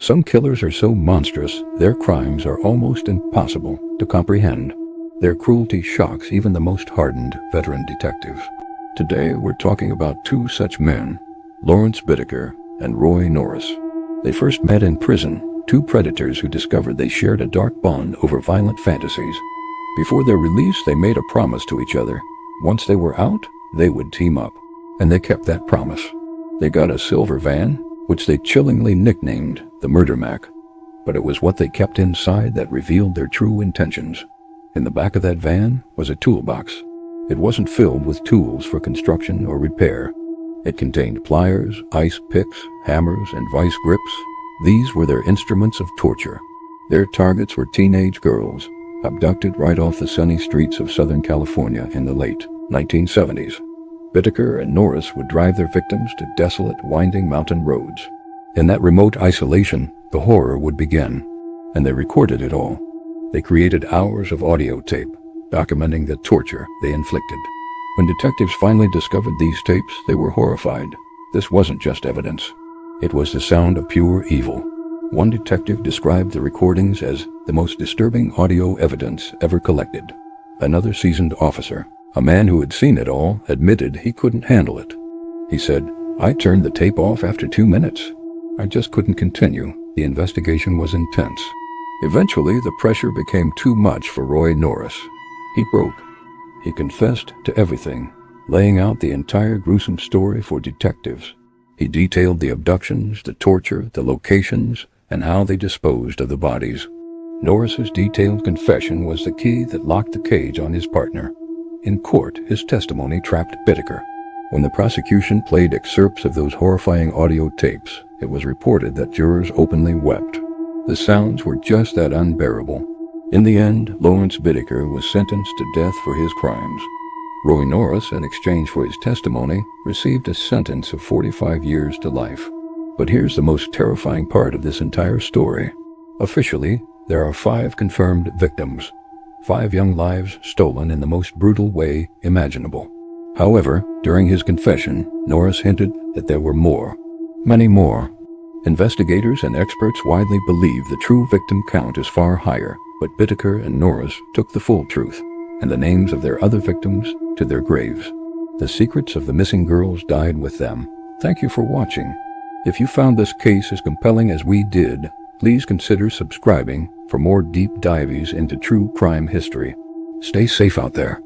Some killers are so monstrous, their crimes are almost impossible to comprehend. Their cruelty shocks even the most hardened veteran detectives. Today, we're talking about two such men, Lawrence Bittaker and Roy Norris. They first met in prison, two predators who discovered they shared a dark bond over violent fantasies. Before their release, they made a promise to each other. Once they were out, they would team up. And they kept that promise. They got a silver van, which they chillingly nicknamed the Murder Mac. But it was what they kept inside that revealed their true intentions. In the back of that van was a toolbox. It wasn't filled with tools for construction or repair. It contained pliers, ice picks, hammers, and vice grips. These were their instruments of torture. Their targets were teenage girls, abducted right off the sunny streets of Southern California in the late 1970s. Bittaker and Norris would drive their victims to desolate, winding mountain roads. In that remote isolation, the horror would begin, and they recorded it all. They created hours of audio tape, documenting the torture they inflicted. When detectives finally discovered these tapes, they were horrified. This wasn't just evidence. It was the sound of pure evil. One detective described the recordings as the most disturbing audio evidence ever collected. Another seasoned officer, a man who had seen it all, admitted he couldn't handle it. He said, "I turned the tape off after 2 minutes. I just couldn't continue. The investigation was intense." Eventually, the pressure became too much for Roy Norris. He broke. He confessed to everything, laying out the entire gruesome story for detectives. He detailed the abductions, the torture, the locations, and how they disposed of the bodies. Norris's detailed confession was the key that locked the cage on his partner. In court, his testimony trapped Bittaker. When the prosecution played excerpts of those horrifying audio tapes, it was reported that jurors openly wept. The sounds were just that unbearable. In the end, Lawrence Bittaker was sentenced to death for his crimes. Roy Norris, in exchange for his testimony, received a sentence of 45 years to life. But here's the most terrifying part of this entire story. Officially, there are 5 confirmed victims. 5 young lives stolen in the most brutal way imaginable. However, during his confession, Norris hinted that there were more. Many more. Investigators and experts widely believe the true victim count is far higher, but Bittaker and Norris took the full truth, and the names of their other victims to their graves. The secrets of the missing girls died with them. Thank you for watching. If you found this case as compelling as we did, please consider subscribing for more deep dives into true crime history. Stay safe out there.